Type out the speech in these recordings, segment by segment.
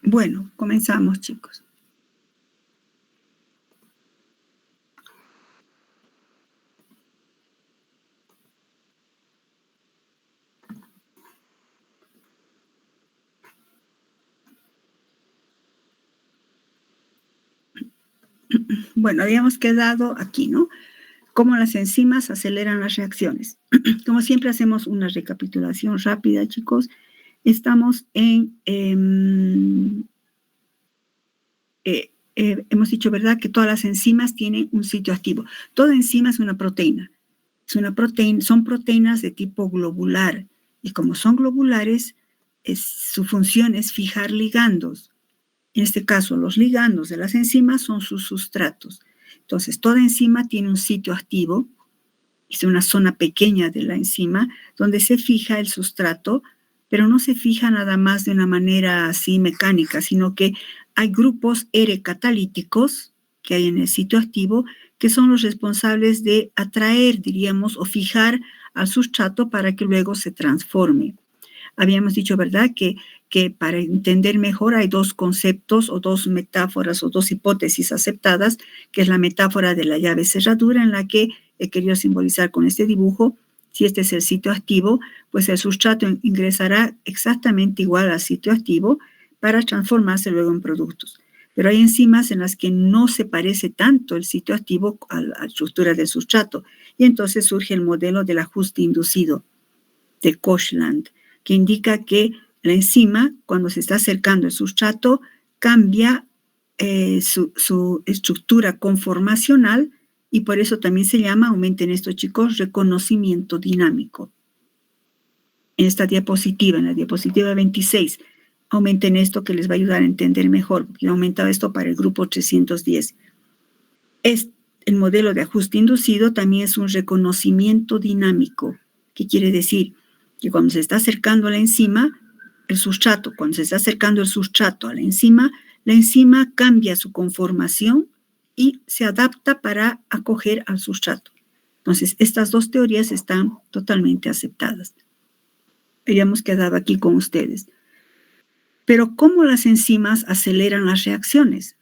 Bueno, comenzamos, chicos. Bueno, habíamos quedado aquí, ¿no? Cómo las enzimas aceleran las reacciones. Como siempre hacemos una recapitulación rápida, chicos. Estamos hemos dicho, ¿verdad?, que todas las enzimas tienen un sitio activo. Toda enzima es una proteína. Son proteínas de tipo globular. Y como son globulares, su función es fijar ligandos. En este caso, los ligandos de las enzimas son sus sustratos. Entonces, toda enzima tiene un sitio activo, es una zona pequeña de la enzima, donde se fija el sustrato, pero no se fija nada más de una manera así mecánica, sino que hay grupos R-catalíticos que hay en el sitio activo, que son los responsables de atraer, diríamos, o fijar al sustrato para que luego se transforme. Habíamos dicho, ¿verdad?, que para entender mejor hay dos conceptos o dos metáforas o dos hipótesis aceptadas, que es la metáfora de la llave cerradura, en la que he querido simbolizar con este dibujo. Si este es el sitio activo, pues el sustrato ingresará exactamente igual al sitio activo para transformarse luego en productos. Pero hay enzimas en las que no se parece tanto el sitio activo a la estructura del sustrato, y entonces surge el modelo del ajuste inducido de Koshland, que indica que la enzima, cuando se está acercando al sustrato, cambia su estructura conformacional, y por eso también se llama, aumenten esto, chicos, reconocimiento dinámico. En esta diapositiva, en la diapositiva 26, aumenten esto que les va a ayudar a entender mejor, porque he aumentado esto para el grupo 310. El modelo de ajuste inducido también es un reconocimiento dinámico. ¿Qué quiere decir? Que cuando se está acercando a la enzima, cuando se está acercando el sustrato a la enzima cambia su conformación y se adapta para acoger al sustrato. Entonces, estas dos teorías están totalmente aceptadas. Habíamos quedado aquí con ustedes. Pero, ¿cómo las enzimas aceleran las reacciones?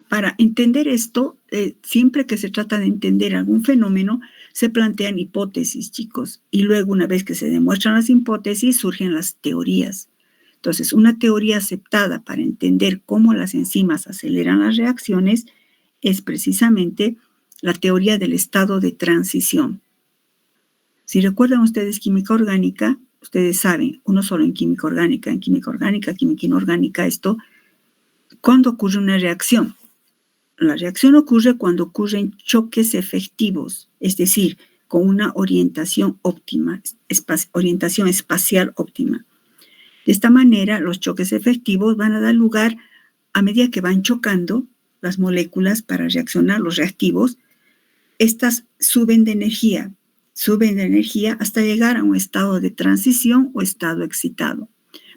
Para entender esto, siempre que se trata de entender algún fenómeno, se plantean hipótesis, chicos, y luego, una vez que se demuestran las hipótesis, surgen las teorías. Entonces, una teoría aceptada para entender cómo las enzimas aceleran las reacciones es precisamente la teoría del estado de transición. Si recuerdan ustedes química orgánica, ustedes saben, uno solo en química orgánica, química inorgánica, ¿cuándo ocurre una reacción? La reacción ocurre cuando ocurren choques efectivos, es decir, con una orientación óptima, orientación espacial óptima. De esta manera, los choques efectivos van a dar lugar, a medida que van chocando las moléculas para reaccionar, los reactivos, estas suben de energía hasta llegar a un estado de transición o estado excitado.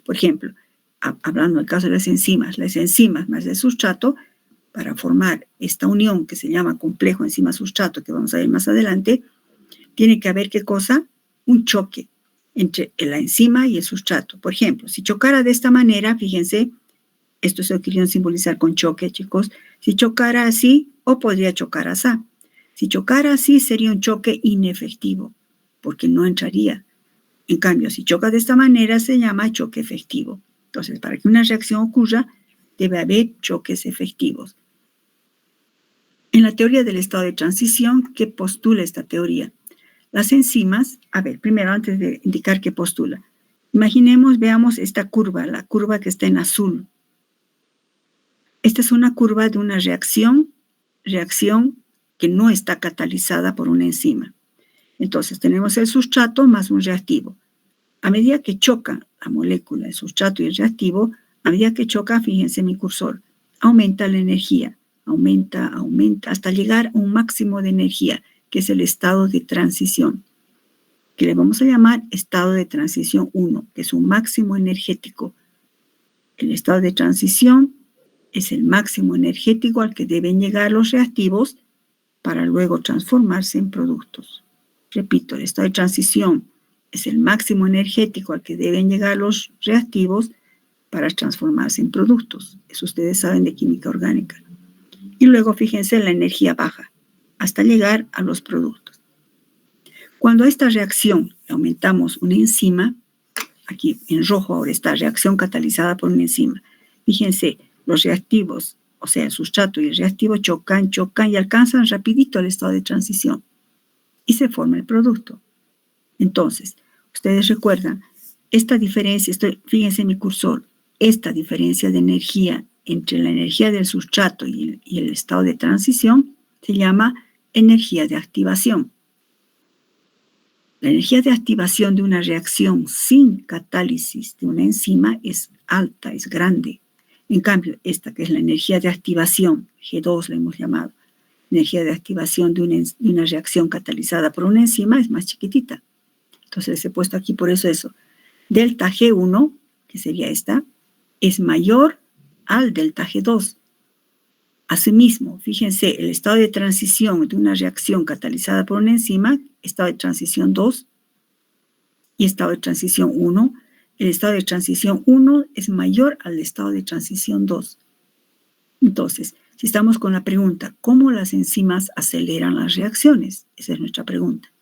Por ejemplo, hablando del caso de las enzimas más el sustrato, para formar esta unión que se llama complejo enzima-sustrato, que vamos a ver más adelante, tiene que haber, ¿qué cosa? Un choque entre la enzima y el sustrato. Por ejemplo, si chocara de esta manera, fíjense, esto es lo que quiero simbolizar con choque, chicos. Si chocara así, o podría chocar así. Si chocara así, sería un choque inefectivo, porque no entraría. En cambio, si choca de esta manera, se llama choque efectivo. Entonces, para que una reacción ocurra, debe haber choques efectivos. En la teoría del estado de transición, ¿qué postula esta teoría? Las enzimas, primero, antes de indicar qué postula, veamos esta curva, la curva que está en azul. Esta es una curva de una reacción que no está catalizada por una enzima. Entonces, tenemos el sustrato más un reactivo. A medida que chocan la molécula, el sustrato y el reactivo, a medida que choca, fíjense mi cursor, aumenta la energía, aumenta, hasta llegar a un máximo de energía, que es el estado de transición, que le vamos a llamar estado de transición 1, que es un máximo energético. El estado de transición es el máximo energético al que deben llegar los reactivos para luego transformarse en productos. Repito, el estado de transición Es el máximo energético al que deben llegar los reactivos para transformarse en productos. Eso ustedes saben de química orgánica. Y luego fíjense en la energía baja, hasta llegar a los productos. Cuando a esta reacción le aumentamos una enzima, aquí en rojo ahora está reacción catalizada por una enzima. Fíjense, los reactivos, o sea, el sustrato y el reactivo chocan y alcanzan rapidito el estado de transición. Y se forma el producto. Entonces, ustedes recuerdan, esta diferencia, fíjense en mi cursor, esta diferencia de energía entre la energía del sustrato y el estado de transición se llama energía de activación. La energía de activación de una reacción sin catálisis de una enzima es alta, es grande. En cambio, esta que es la energía de activación, G2 la hemos llamado, energía de activación de una reacción catalizada por una enzima es más chiquitita. Entonces les he puesto aquí por eso. Delta G1, que sería esta, es mayor al delta G2. Asimismo, fíjense, el estado de transición de una reacción catalizada por una enzima, estado de transición 2 y estado de transición 1. El estado de transición 1 es mayor al estado de transición 2. Entonces, si estamos con la pregunta, ¿cómo las enzimas aceleran las reacciones? Esa es nuestra pregunta.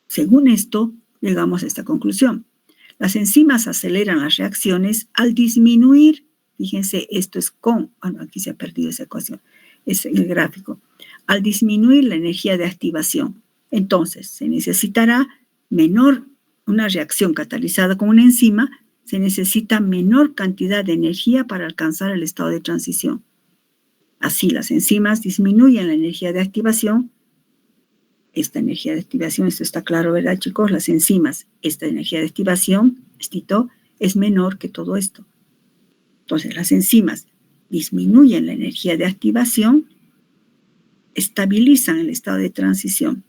Según esto, llegamos a esta conclusión. Las enzimas aceleran las reacciones al disminuir, fíjense, esto es aquí se ha perdido esa ecuación, es el gráfico, al disminuir la energía de activación. Entonces, se necesitará una reacción catalizada con una enzima, se necesita menor cantidad de energía para alcanzar el estado de transición. Así, las enzimas disminuyen la energía de activación. Esta energía de activación, esto está claro, ¿verdad, chicos? Las enzimas, esta energía de activación, es menor que todo esto. Entonces, las enzimas disminuyen la energía de activación, estabilizan el estado de transición.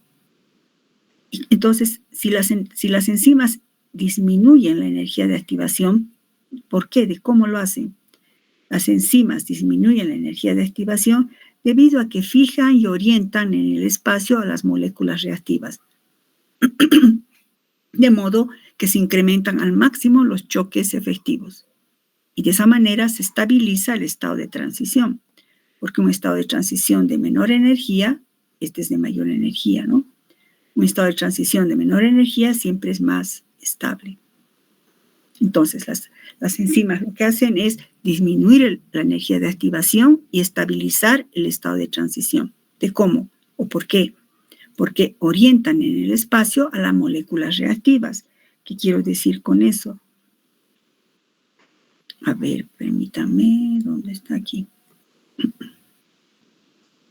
Entonces, si las enzimas disminuyen la energía de activación, ¿por qué? ¿De cómo lo hacen? Las enzimas disminuyen la energía de activación debido a que fijan y orientan en el espacio a las moléculas reactivas, de modo que se incrementan al máximo los choques efectivos. Y de esa manera se estabiliza el estado de transición, porque un estado de transición de menor energía, este es de mayor energía, ¿no? Un estado de transición de menor energía siempre es más estable. Entonces, las enzimas lo que hacen es disminuir la energía de activación y estabilizar el estado de transición. ¿De cómo o por qué? Porque orientan en el espacio a las moléculas reactivas. ¿Qué quiero decir con eso? A ver, permítanme, ¿dónde está aquí?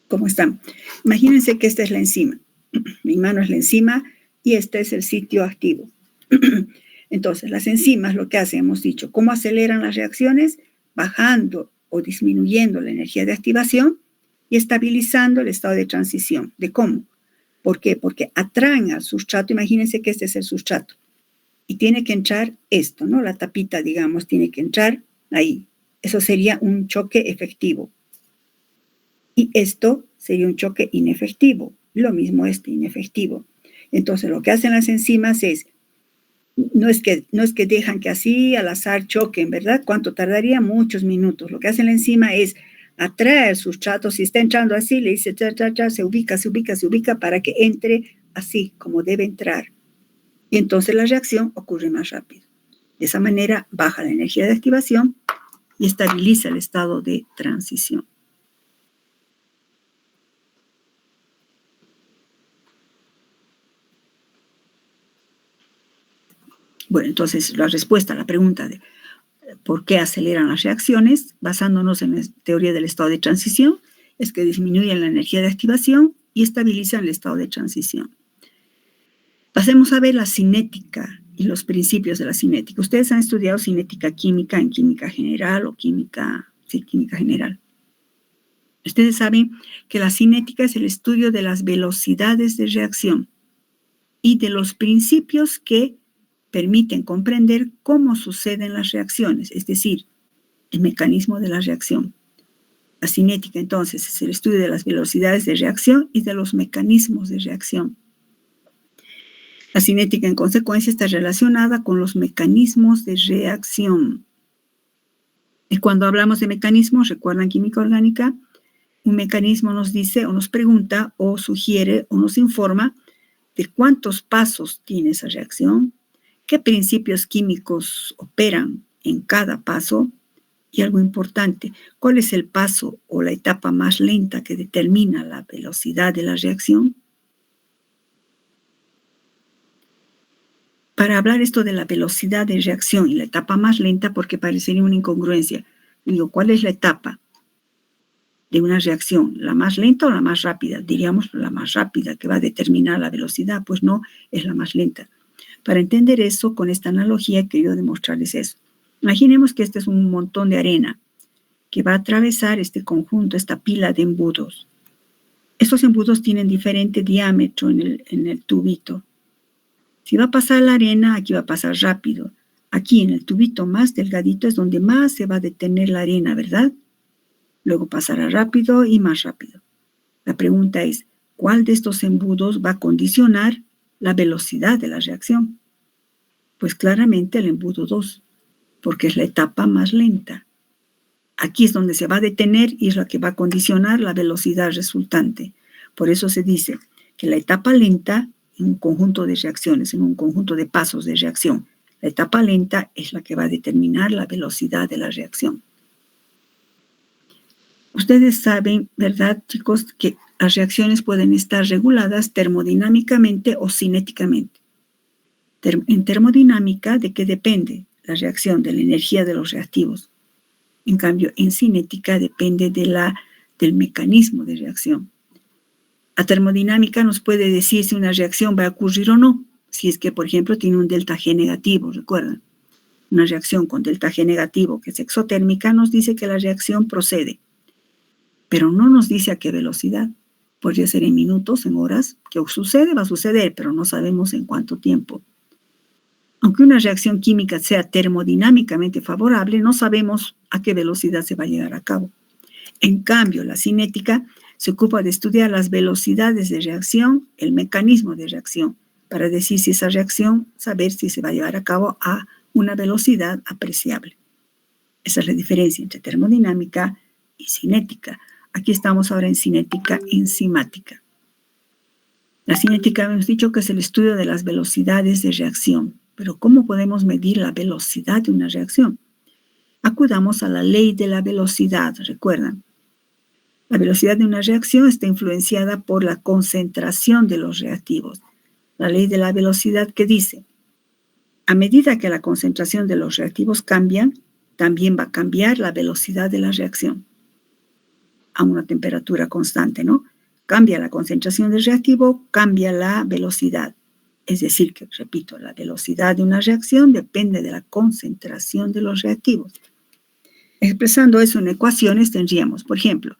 ¿Cómo están? Imagínense que esta es la enzima. Mi mano es la enzima y este es el sitio activo. Entonces, las enzimas lo que hacen, hemos dicho, ¿cómo aceleran las reacciones? Bajando o disminuyendo la energía de activación y estabilizando el estado de transición. ¿De cómo? ¿Por qué? Porque atraen al sustrato. Imagínense que este es el sustrato. Y tiene que entrar esto, ¿no? La tapita, digamos, tiene que entrar ahí. Eso sería un choque efectivo. Y esto sería un choque inefectivo. Lo mismo inefectivo. Entonces, lo que hacen las enzimas es, no es que dejan que así al azar choquen, ¿verdad? ¿Cuánto tardaría? Muchos minutos. Lo que hacen la enzima es atraer el sustrato. Si está entrando así, le dice, se ubica para que entre así como debe entrar. Y entonces la reacción ocurre más rápido. De esa manera baja la energía de activación y estabiliza el estado de transición. Bueno, entonces la respuesta a la pregunta de por qué aceleran las reacciones, basándonos en la teoría del estado de transición, es que disminuyen la energía de activación y estabilizan el estado de transición. Pasemos a ver la cinética y los principios de la cinética. Ustedes han estudiado cinética química en química general o química general. Ustedes saben que la cinética es el estudio de las velocidades de reacción y de los principios que permiten comprender cómo suceden las reacciones, es decir, el mecanismo de la reacción. La cinética, entonces, es el estudio de las velocidades de reacción y de los mecanismos de reacción. La cinética, en consecuencia, está relacionada con los mecanismos de reacción. Y cuando hablamos de mecanismos, recuerdan química orgánica, un mecanismo nos dice o nos pregunta o sugiere o nos informa de cuántos pasos tiene esa reacción, qué principios químicos operan en cada paso y algo importante, cuál es el paso o la etapa más lenta que determina la velocidad de la reacción. Para hablar esto de la velocidad de reacción y la etapa más lenta, porque parecería una incongruencia, digo, ¿cuál es la etapa de una reacción? ¿La más lenta o la más rápida? Diríamos la más rápida, que va a determinar la velocidad. Pues no, es la más lenta. Para entender eso, con esta analogía he querido demostrarles eso. Imaginemos que este es un montón de arena que va a atravesar este conjunto, esta pila de embudos. Estos embudos tienen diferente diámetro en el tubito. Si va a pasar la arena, aquí va a pasar rápido. Aquí en el tubito más delgadito es donde más se va a detener la arena, ¿verdad? Luego pasará rápido y más rápido. La pregunta es, ¿cuál de estos embudos va a condicionar la velocidad de la reacción? Pues claramente el embudo 2, porque es la etapa más lenta. Aquí es donde se va a detener y es la que va a condicionar la velocidad resultante. Por eso se dice que la etapa lenta, en un conjunto de reacciones, en un conjunto de pasos de reacción, la etapa lenta es la que va a determinar la velocidad de la reacción. Ustedes saben, ¿verdad, chicos?, que las reacciones pueden estar reguladas termodinámicamente o cinéticamente. En termodinámica, ¿de qué depende la reacción? De la energía de los reactivos. En cambio, en cinética depende del mecanismo de reacción. La termodinámica nos puede decir si una reacción va a ocurrir o no, si es que, por ejemplo, tiene un delta G negativo, ¿recuerdan? Una reacción con delta G negativo, que es exotérmica, nos dice que la reacción procede, pero no nos dice a qué velocidad. Podría ser en minutos, en horas, que sucede, va a suceder, pero no sabemos en cuánto tiempo. Aunque una reacción química sea termodinámicamente favorable, no sabemos a qué velocidad se va a llevar a cabo. En cambio, la cinética se ocupa de estudiar las velocidades de reacción, el mecanismo de reacción, para decir si esa reacción, saber si se va a llevar a cabo a una velocidad apreciable. Esa es la diferencia entre termodinámica y cinética. Aquí estamos ahora en cinética enzimática. La cinética hemos dicho que es el estudio de las velocidades de reacción. Pero ¿cómo podemos medir la velocidad de una reacción? Acudamos a la ley de la velocidad, ¿recuerdan? La velocidad de una reacción está influenciada por la concentración de los reactivos. La ley de la velocidad que dice, a medida que la concentración de los reactivos cambian, también va a cambiar la velocidad de la reacción a una temperatura constante, ¿no? Cambia la concentración del reactivo, cambia la velocidad. Es decir, que, repito, la velocidad de una reacción depende de la concentración de los reactivos. Expresando eso en ecuaciones tendríamos, por ejemplo,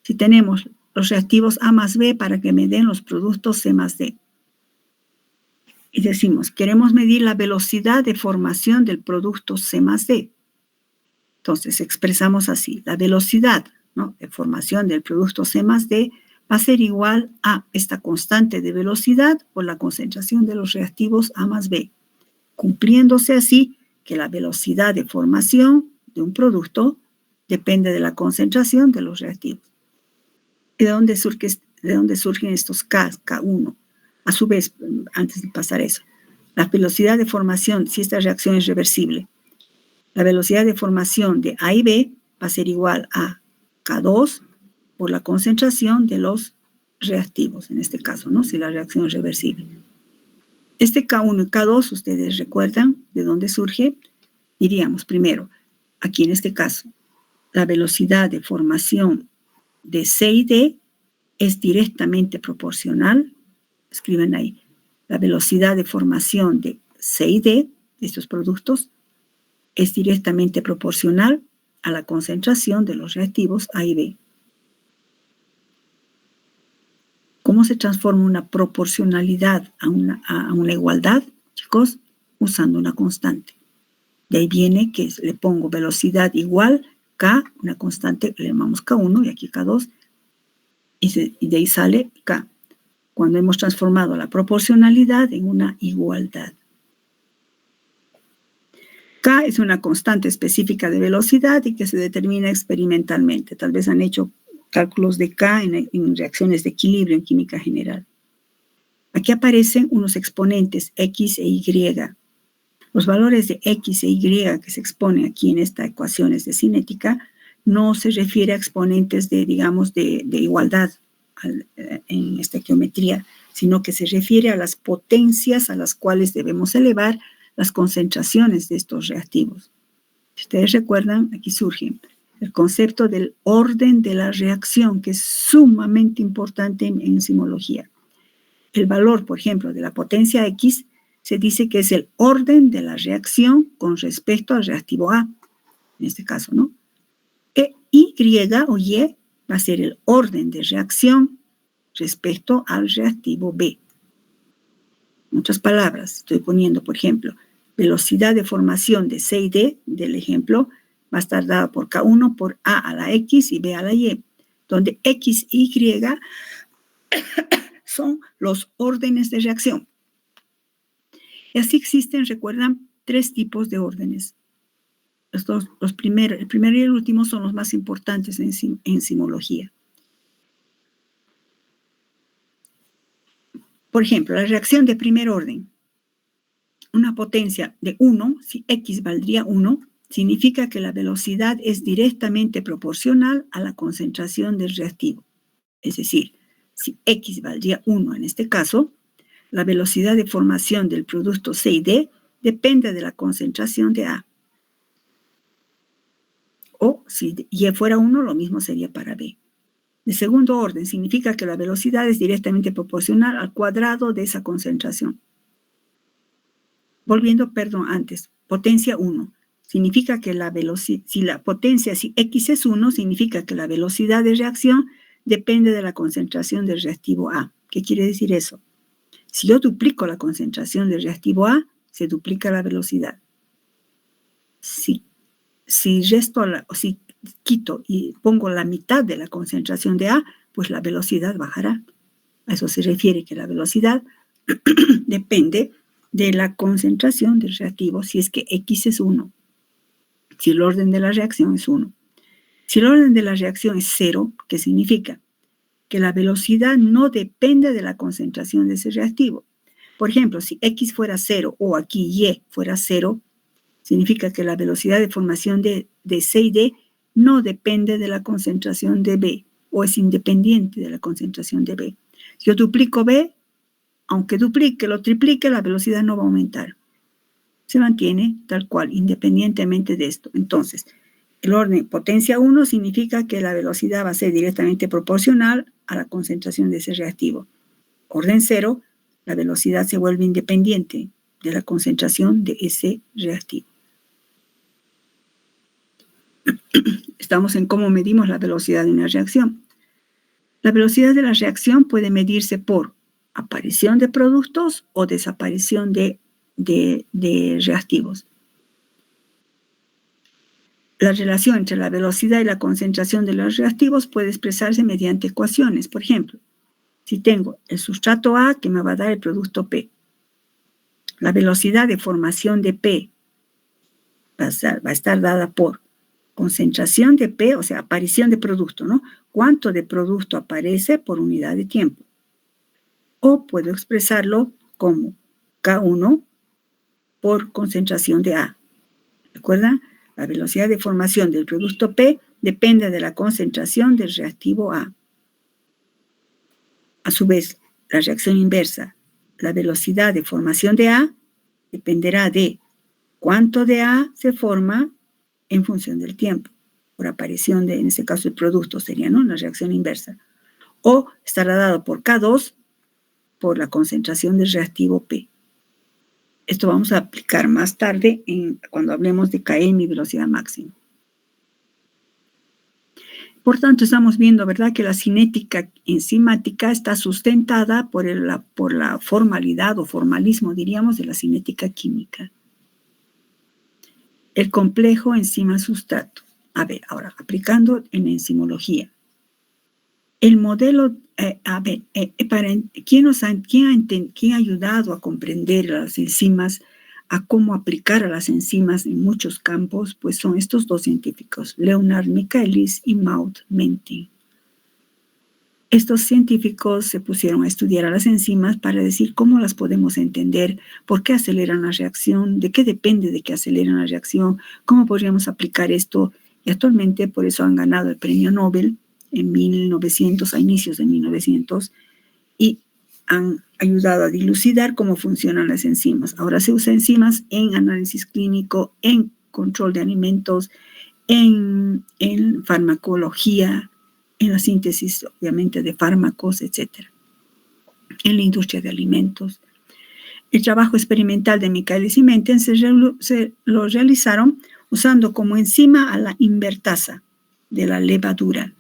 si tenemos los reactivos A más B para que me den los productos C más D. Y decimos, queremos medir la velocidad de formación del producto C más D. Entonces, expresamos así, la velocidad, ¿no?, de formación del producto C más D va a ser igual a esta constante de velocidad por la concentración de los reactivos A más B, cumpliéndose así que la velocidad de formación de un producto depende de la concentración de los reactivos. ¿Y de dónde surgen estos K1? A su vez, antes de pasar eso, la velocidad de formación, si esta reacción es reversible, la velocidad de formación de A y B va a ser igual a K2 por la concentración de los reactivos, en este caso, ¿no?, si la reacción es reversible. Este K1 y K2, ustedes recuerdan de dónde surge. Diríamos primero, aquí en este caso, la velocidad de formación de C y D es directamente proporcional. Escriben ahí, la velocidad de formación de C y D, de estos productos, es directamente proporcional a la concentración de los reactivos A y B. ¿Cómo se transforma una proporcionalidad a una igualdad, chicos? Usando una constante. De ahí viene que le pongo velocidad igual K, una constante, le llamamos K1 y aquí K2, y de ahí sale K. cuando hemos transformado la proporcionalidad en una igualdad. K es una constante específica de velocidad y que se determina experimentalmente. Tal vez han hecho cálculos de K en reacciones de equilibrio en química general. Aquí aparecen unos exponentes X e Y. Los valores de X e Y que se exponen aquí en esta ecuaciones de cinética no se refiere a exponentes de igualdad en esta geometría, sino que se refiere a las potencias a las cuales debemos elevar las concentraciones de estos reactivos. Si ustedes recuerdan, aquí surge el concepto del orden de la reacción, que es sumamente importante en enzimología. El valor, por ejemplo, de la potencia X se dice que es el orden de la reacción con respecto al reactivo A, en este caso, ¿no? Y o Y va a ser el orden de reacción respecto al reactivo B. En otras palabras, estoy poniendo, por ejemplo, velocidad de formación de C y D, del ejemplo, va a estar dada por K1 por A a la X y B a la Y, donde X y Y son los órdenes de reacción. Y así existen, recuerdan, 3 tipos de órdenes. El primero y el último son los más importantes en enzimología. Por ejemplo, la reacción de primer orden. Una potencia de 1, si X valdría 1, significa que la velocidad es directamente proporcional a la concentración del reactivo. Es decir, si X valdría 1 en este caso, la velocidad de formación del producto C y D depende de la concentración de A. O si Y fuera 1, lo mismo sería para B. De segundo orden, significa que la velocidad es directamente proporcional al cuadrado de esa concentración. Volviendo, antes, potencia 1. Significa que si X es 1, significa que la velocidad de reacción depende de la concentración del reactivo A. ¿Qué quiere decir eso? Si yo duplico la concentración del reactivo A, se duplica la velocidad. Si quito y pongo la mitad de la concentración de A, pues la velocidad bajará. A eso se refiere que la velocidad depende de la concentración del reactivo si es que X es 1, si el orden de la reacción es 1. Si el orden de la reacción es 0, ¿qué significa? Que la velocidad no depende de la concentración de ese reactivo. Por ejemplo, si X fuera 0 o aquí Y fuera 0, significa que la velocidad de formación de C y D no depende de la concentración de B o es independiente de la concentración de B. Si yo duplico B, aunque lo triplique, la velocidad no va a aumentar. Se mantiene tal cual, independientemente de esto. Entonces, el orden potencia 1 significa que la velocidad va a ser directamente proporcional a la concentración de ese reactivo. Orden 0, la velocidad se vuelve independiente de la concentración de ese reactivo. Estamos en cómo medimos la velocidad de una reacción. La velocidad de la reacción puede medirse por aparición de productos o desaparición de reactivos. La relación entre la velocidad y la concentración de los reactivos puede expresarse mediante ecuaciones. Por ejemplo, si tengo el sustrato A que me va a dar el producto P, la velocidad de formación de P va a estar dada por concentración de P, o sea, aparición de producto, ¿no? ¿Cuánto de producto aparece por unidad de tiempo? O puedo expresarlo como K1 por concentración de A. ¿Recuerdan? La velocidad de formación del producto P depende de la concentración del reactivo A. A su vez, la reacción inversa, la velocidad de formación de A dependerá de cuánto de A se forma en función del tiempo, por aparición en este caso, el producto sería, ¿no?, la reacción inversa. O estará dado por K2 por la concentración del reactivo P. Esto vamos a aplicar más tarde cuando hablemos de Km y velocidad máxima. Por tanto, estamos viendo, ¿verdad?, que la cinética enzimática está sustentada por la formalidad o formalismo, diríamos, de la cinética química. El complejo enzima-sustrato. A ver, ahora, aplicando en enzimología. El modelo, ¿quién ha ayudado a comprender las enzimas, a cómo aplicar a las enzimas en muchos campos? Pues son estos dos científicos, Leonard Michaelis y Maud Menting. Estos científicos se pusieron a estudiar a las enzimas para decir cómo las podemos entender, por qué aceleran la reacción, de qué depende de que aceleren la reacción, cómo podríamos aplicar esto. Y actualmente por eso han ganado el premio Nobel en 1900, a inicios de 1900, y han ayudado a dilucidar cómo funcionan las enzimas. Ahora se usan enzimas en análisis clínico, en control de alimentos, en farmacología, en la síntesis, obviamente, de fármacos, etc. En la industria de alimentos. El trabajo experimental de Michaelis y Menting se lo realizaron usando como enzima a la invertasa de la levadura.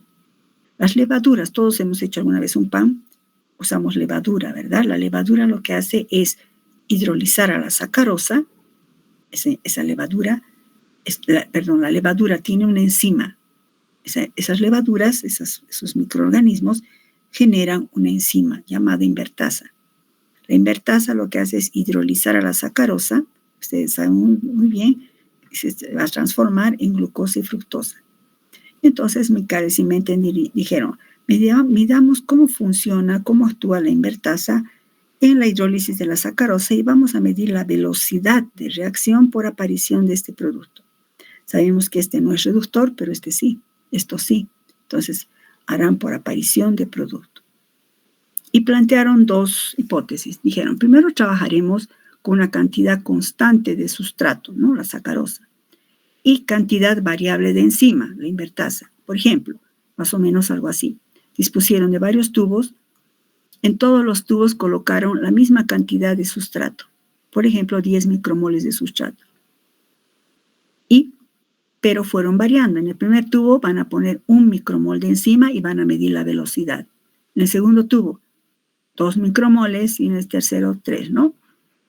Las levaduras, todos hemos hecho alguna vez un pan, usamos levadura, ¿verdad? La levadura lo que hace es hidrolizar a la sacarosa, esa levadura, la levadura tiene una enzima. Esas levaduras, esos microorganismos, generan una enzima llamada invertasa. La invertasa lo que hace es hidrolizar a la sacarosa, ustedes saben muy bien, se va a transformar en glucosa y fructosa. Entonces Michaelis y Menting dijeron, midamos cómo funciona, cómo actúa la invertasa en la hidrólisis de la sacarosa y vamos a medir la velocidad de reacción por aparición de este producto. Sabemos que este no es reductor, pero este sí, esto sí. Entonces harán por aparición de producto. Y plantearon dos hipótesis. Dijeron, primero trabajaremos con una cantidad constante de sustrato, ¿no? La sacarosa, y cantidad variable de enzima, la invertasa. Por ejemplo, más o menos algo así. Dispusieron de varios tubos. En todos los tubos colocaron la misma cantidad de sustrato. Por ejemplo, 10 micromoles de sustrato. Pero fueron variando. En el primer tubo van a poner 1 micromol de enzima y van a medir la velocidad. En el segundo tubo, 2 micromoles y en el tercero 3, ¿no?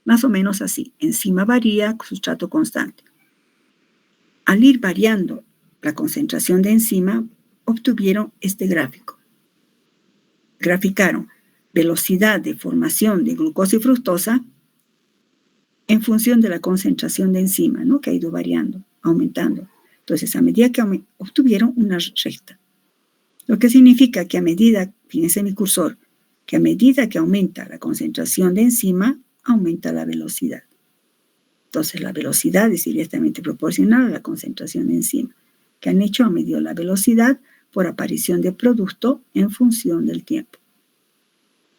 Más o menos así. Enzima varía, sustrato constante. Al ir variando la concentración de enzima, obtuvieron este gráfico. Graficaron velocidad de formación de glucosa y fructosa en función de la concentración de enzima, ¿no? Que ha ido variando, aumentando. Entonces, a medida que obtuvieron una recta. Lo que significa que a medida, fíjense mi cursor, que a medida que aumenta la concentración de enzima, aumenta la velocidad. Entonces, la velocidad es directamente proporcional a la concentración de enzima. ¿Qué han hecho? Han medido la velocidad por aparición de producto en función del tiempo.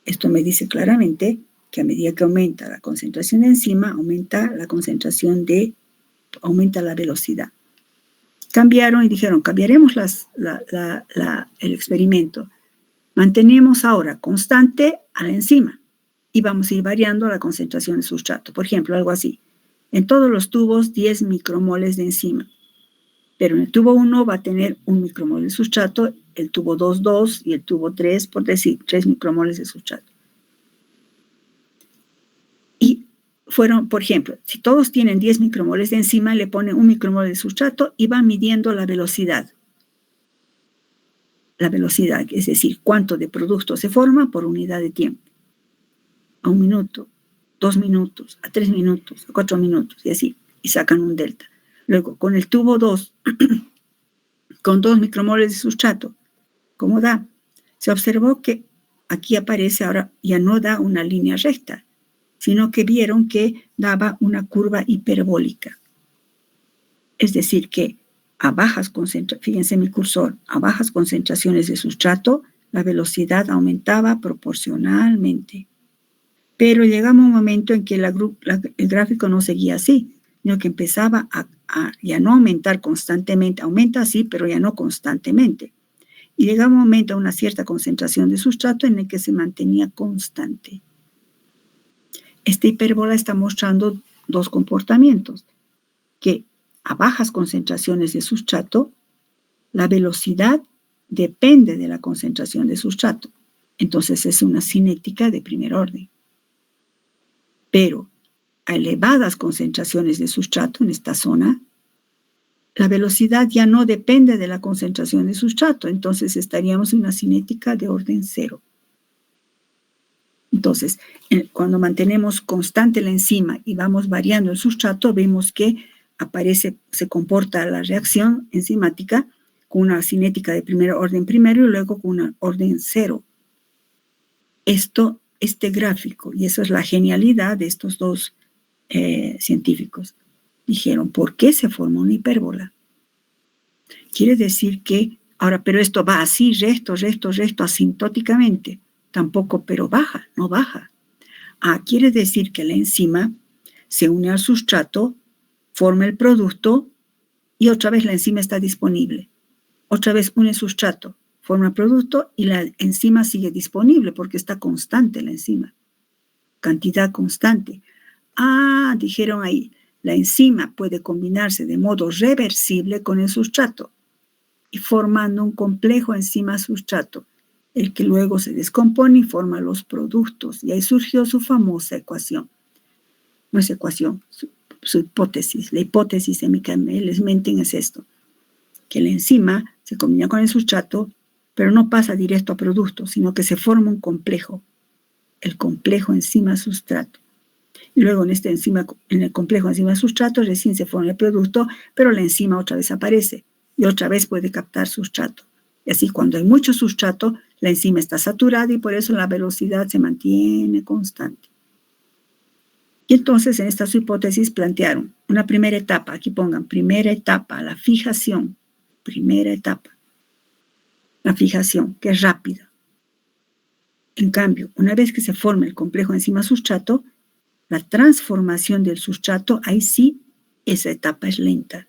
Esto me dice claramente que a medida que aumenta la concentración de enzima, aumenta la velocidad. Cambiaron y dijeron, cambiaremos el experimento. Mantenemos ahora constante a la enzima y vamos a ir variando la concentración de sustrato. Por ejemplo, algo así. En todos los tubos, 10 micromoles de enzima. Pero en el tubo 1 va a tener 1 micromol de sustrato, el tubo 2, 2 y el tubo 3, por decir, 3 micromoles de sustrato. Fueron, por ejemplo, si todos tienen 10 micromoles de enzima, le ponen 1 micromol de sustrato y van midiendo la velocidad. La velocidad, es decir, cuánto de producto se forma por unidad de tiempo. A 1 minuto, 2 minutos, a 3 minutos, a 4 minutos, y así. Y sacan un delta. Luego, con el tubo 2, con 2 micromoles de sustrato, ¿cómo da? Se observó que aquí aparece ahora, ya no da una línea recta, sino que vieron que daba una curva hiperbólica. Es decir, que a bajas concentraciones, fíjense mi cursor, a bajas concentraciones de sustrato, la velocidad aumentaba proporcionalmente. Pero llegaba un momento en que el gráfico no seguía así, sino que empezaba a ya no aumentar constantemente, aumenta así, pero ya no constantemente. Y llegaba un momento a una cierta concentración de sustrato en el que se mantenía constante. Esta hipérbola está mostrando dos comportamientos, que a bajas concentraciones de sustrato, la velocidad depende de la concentración de sustrato. Entonces es una cinética de primer orden. Pero a elevadas concentraciones de sustrato en esta zona, la velocidad ya no depende de la concentración del sustrato, entonces estaríamos en una cinética de orden 0. Entonces, cuando mantenemos constante la enzima y vamos variando el sustrato, vemos que se comporta la reacción enzimática con una cinética de primer orden primero y luego con un orden 0. Este gráfico, y eso es la genialidad de estos dos científicos, dijeron, ¿por qué se forma una hipérbola? Quiere decir que, ahora, pero esto va así, recto, asintóticamente. Tampoco, pero baja, no baja. Quiere decir que la enzima se une al sustrato, forma el producto y otra vez la enzima está disponible. Otra vez une el sustrato, forma el producto y la enzima sigue disponible porque está constante la enzima. Cantidad constante. Dijeron ahí, la enzima puede combinarse de modo reversible con el sustrato y formando un complejo enzima-sustrato, el que luego se descompone y forma los productos. Y ahí surgió su famosa ecuación. No es ecuación, su hipótesis. La hipótesis de Michaelis-Menten es esto, que la enzima se combina con el sustrato, pero no pasa directo a producto, sino que se forma un complejo, el complejo enzima-sustrato. Y luego en el complejo enzima-sustrato recién se forma el producto, pero la enzima otra vez aparece y otra vez puede captar sustrato. Y así cuando hay mucho sustrato, la enzima está saturada y por eso la velocidad se mantiene constante. Y entonces en esta su hipótesis plantearon una primera etapa, aquí pongan primera etapa, la fijación, primera etapa, la fijación, que es rápida. En cambio, una vez que se forma el complejo enzima-sustrato, la transformación del sustrato, ahí sí, esa etapa es lenta.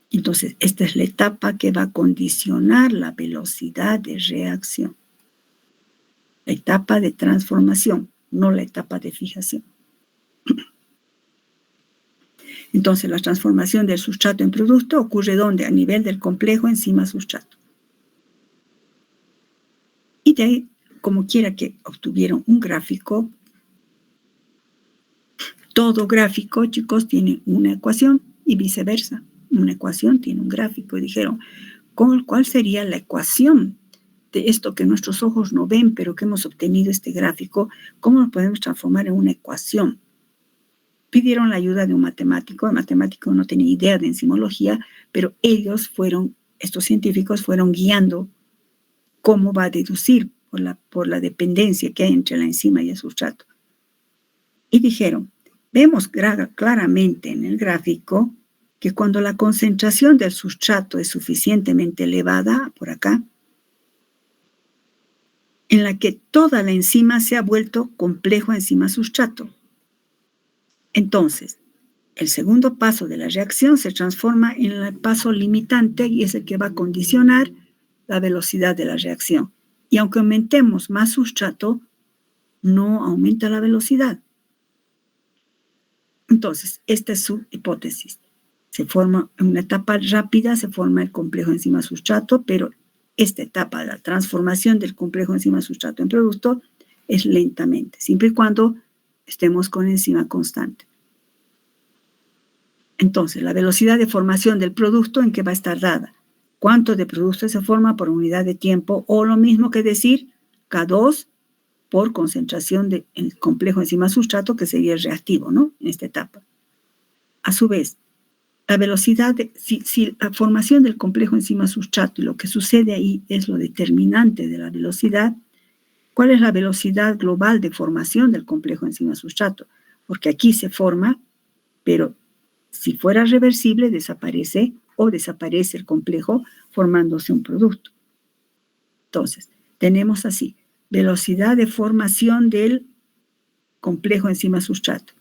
Entonces, esta es la etapa que va a condicionar la velocidad de reacción. La etapa de transformación, no la etapa de fijación. Entonces, la transformación del sustrato en producto ocurre ¿dónde? A nivel del complejo enzima-sustrato. Y de ahí, como quiera que obtuvieron un gráfico, todo gráfico, chicos, tiene una ecuación y viceversa. Una ecuación tiene un gráfico. Y dijeron, ¿cuál sería la ecuación de esto que nuestros ojos no ven, pero que hemos obtenido este gráfico? ¿Cómo lo podemos transformar en una ecuación? Pidieron la ayuda de un matemático. El matemático no tenía idea de enzimología, pero estos científicos fueron guiando cómo va a deducir por la dependencia que hay entre la enzima y el sustrato. Y dijeron, vemos claramente en el gráfico que cuando la concentración del sustrato es suficientemente elevada, por acá, en la que toda la enzima se ha vuelto complejo enzima-sustrato. Entonces, el segundo paso de la reacción se transforma en el paso limitante y es el que va a condicionar la velocidad de la reacción. Y aunque aumentemos más sustrato, no aumenta la velocidad. Entonces, esta es su hipótesis. Se forma en una etapa rápida, se forma el complejo enzima-sustrato, pero esta etapa de la transformación del complejo enzima-sustrato en producto es lentamente, siempre y cuando estemos con enzima constante. Entonces, la velocidad de formación del producto, ¿en qué va a estar dada? ¿Cuánto de producto se forma por unidad de tiempo? O lo mismo que decir K2 por concentración del complejo enzima-sustrato, que sería el reactivo, ¿no? En esta etapa. A su vez, la velocidad, si la formación del complejo enzima-sustrato y lo que sucede ahí es lo determinante de la velocidad, ¿cuál es la velocidad global de formación del complejo enzima-sustrato? Porque aquí se forma, pero si fuera reversible, desaparece el complejo formándose un producto. Entonces, tenemos así, velocidad de formación del complejo enzima-sustrato.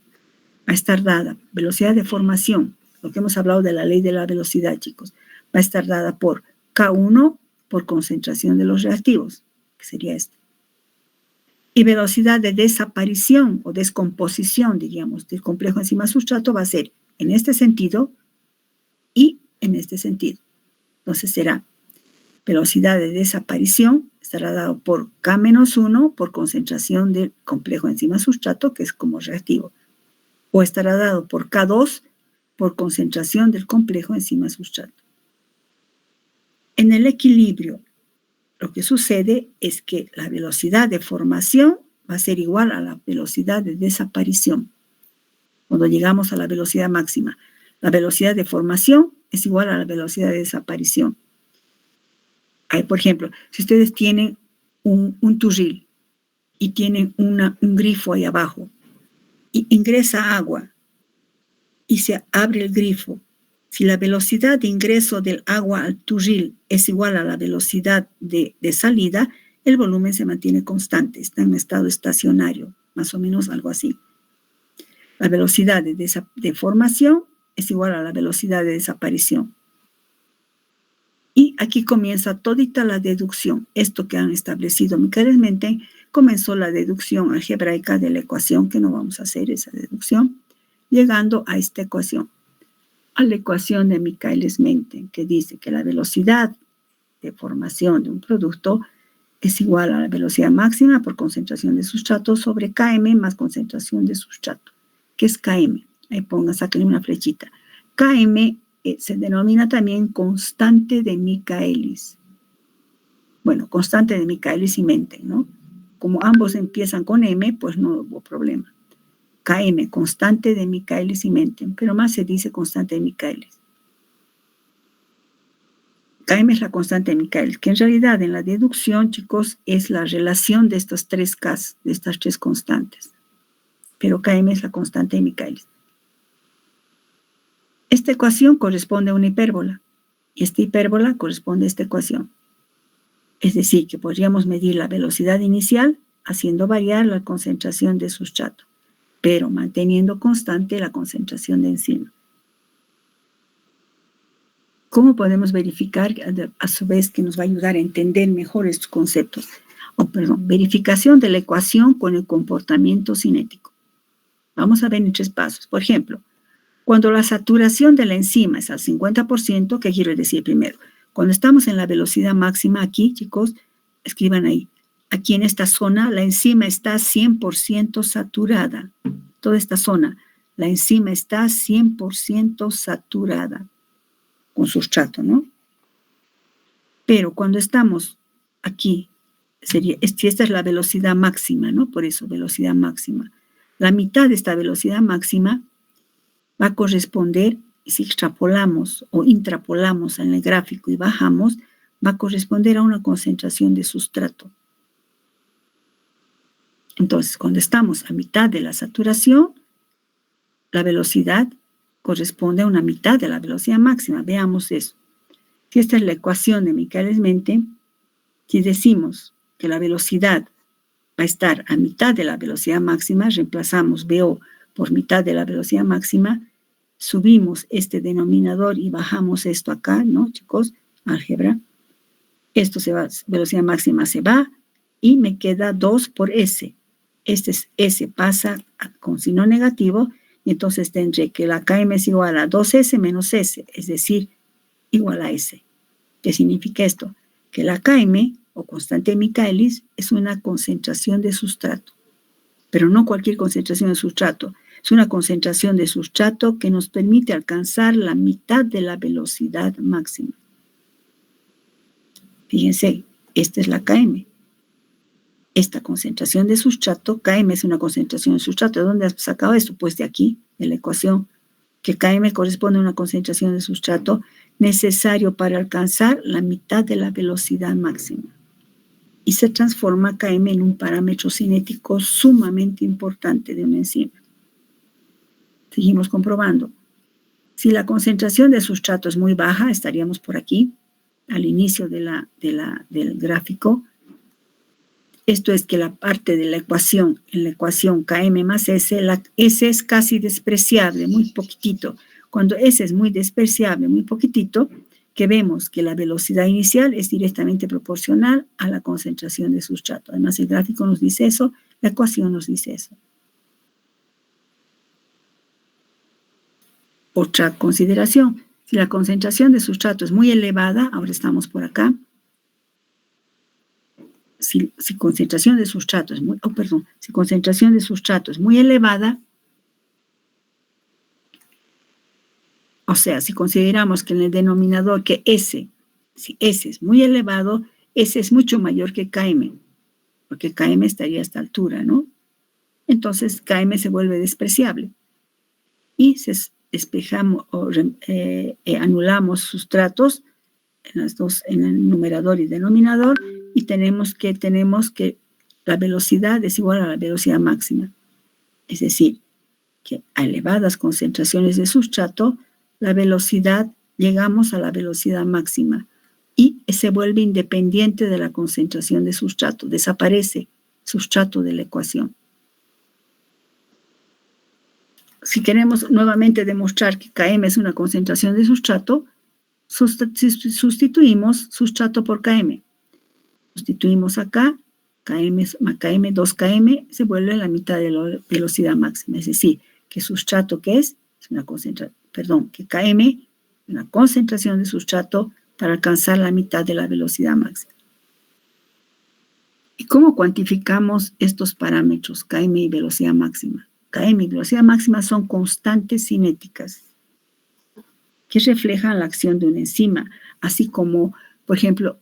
Va a estar dada, velocidad de formación, lo que hemos hablado de la ley de la velocidad, chicos, va a estar dada por K1 por concentración de los reactivos, que sería esto. Y velocidad de desaparición o descomposición, diríamos, del complejo enzima-sustrato va a ser en este sentido y en este sentido. Entonces será velocidad de desaparición, estará dado por K-1 por concentración del complejo enzima-sustrato, que es como reactivo. O estará dado por K2 por concentración del complejo enzima-sustrato. En el equilibrio, lo que sucede es que la velocidad de formación va a ser igual a la velocidad de desaparición. Cuando llegamos a la velocidad máxima, la velocidad de formación es igual a la velocidad de desaparición. Ahí, por ejemplo, si ustedes tienen un turril y tienen un grifo ahí abajo y ingresa agua y se abre el grifo, si la velocidad de ingreso del agua al turril es igual a la velocidad de salida, el volumen se mantiene constante, está en un estado estacionario, más o menos algo así. La velocidad de formación es igual a la velocidad de desaparición. Y aquí comienza todita la deducción. Esto que han establecido Michaelis-Menten, comenzó la deducción algebraica de la ecuación, que no vamos a hacer esa deducción, llegando a esta ecuación, a la ecuación de Michaelis-Menten, que dice que la velocidad de formación de un producto es igual a la velocidad máxima por concentración de sustrato sobre Km más concentración de sustrato. ¿Qué es Km? Ahí pongan, sáquenle una flechita. Km se denomina también constante de Michaelis. Bueno, constante de Michaelis y Menten, ¿no? Como ambos empiezan con M, pues no hubo problema. Km, constante de Michaelis y Menten, pero más se dice constante de Michaelis. Km es la constante de Michaelis, que en realidad en la deducción, chicos, es la relación de estas tres Ks, de estas tres constantes. Pero Km es la constante de Michaelis. Esta ecuación corresponde a una hipérbola y esta hipérbola corresponde a esta ecuación. Es decir, que podríamos medir la velocidad inicial haciendo variar la concentración de sustrato, pero manteniendo constante la concentración de enzima. ¿Cómo podemos verificar, a su vez, que nos va a ayudar a entender mejor estos conceptos? Verificación de la ecuación con el comportamiento cinético. Vamos a ver en 3 pasos. Por ejemplo, cuando la saturación de la enzima es al 50%, ¿qué quiero decir primero? Cuando estamos en la velocidad máxima aquí, chicos, escriban ahí. Aquí en esta zona, la enzima está 100% saturada. Toda esta zona, la enzima está 100% saturada con sustrato, ¿no? Pero cuando estamos aquí, esta es la velocidad máxima, ¿no? Por eso, velocidad máxima. La mitad de esta velocidad máxima va a corresponder, si extrapolamos o intrapolamos en el gráfico y bajamos, va a corresponder a una concentración de sustrato. Entonces, cuando estamos a mitad de la saturación, la velocidad corresponde a una mitad de la velocidad máxima. Veamos eso. Si esta es la ecuación de Michaelis-Menten, si decimos que la velocidad va a estar a mitad de la velocidad máxima, reemplazamos VO por mitad de la velocidad máxima, subimos este denominador y bajamos esto acá, ¿no, chicos? Álgebra. Esto se va, velocidad máxima se va y me queda 2 por S. S pasa con signo negativo y entonces tendré que la Km es igual a 2S menos S, es decir, igual a S. ¿Qué significa esto? Que la Km, o constante de Michaelis, es una concentración de sustrato, pero no cualquier concentración de sustrato. Es una concentración de sustrato que nos permite alcanzar la mitad de la velocidad máxima. Fíjense, esta es la Km. Esta concentración de sustrato, Km es una concentración de sustrato. ¿De dónde has sacado esto? Pues de aquí, de la ecuación, que Km corresponde a una concentración de sustrato necesario para alcanzar la mitad de la velocidad máxima. Y se transforma Km en un parámetro cinético sumamente importante de una enzima. Seguimos comprobando. Si la concentración de sustrato es muy baja, estaríamos por aquí, al inicio del gráfico. Esto es que la parte de la ecuación, en la ecuación Km más S, la S es casi despreciable, muy poquitito. Cuando S es muy despreciable, muy poquitito, que vemos que la velocidad inicial es directamente proporcional a la concentración de sustrato. Además, el gráfico nos dice eso, la ecuación nos dice eso. Otra consideración, si la concentración de sustrato es muy elevada, ahora estamos por acá, si concentración de sustrato es muy, si concentración de sustrato es muy elevada, O sea, si consideramos que en el denominador que S, si S es muy elevado, S es mucho mayor que KM, porque KM estaría a esta altura, ¿no? Entonces KM se vuelve despreciable y despejamos o anulamos sustratos en las dos, en el numerador y denominador, y tenemos que la velocidad es igual a la velocidad máxima. Es decir, que a elevadas concentraciones de sustrato, llegamos a la velocidad máxima y se vuelve independiente de la concentración de sustrato, desaparece sustrato de la ecuación. Si queremos nuevamente demostrar que Km es una concentración de sustrato, sustituimos sustrato por Km. Sustituimos acá, Km, 2Km, se vuelve la mitad de la velocidad máxima. Es decir, que sustrato que es una concentración, que Km, una concentración de sustrato para alcanzar la mitad de la velocidad máxima. ¿Y cómo cuantificamos estos parámetros, Km y velocidad máxima? Km y velocidad máxima son constantes cinéticas que reflejan la acción de una enzima, así como, por ejemplo,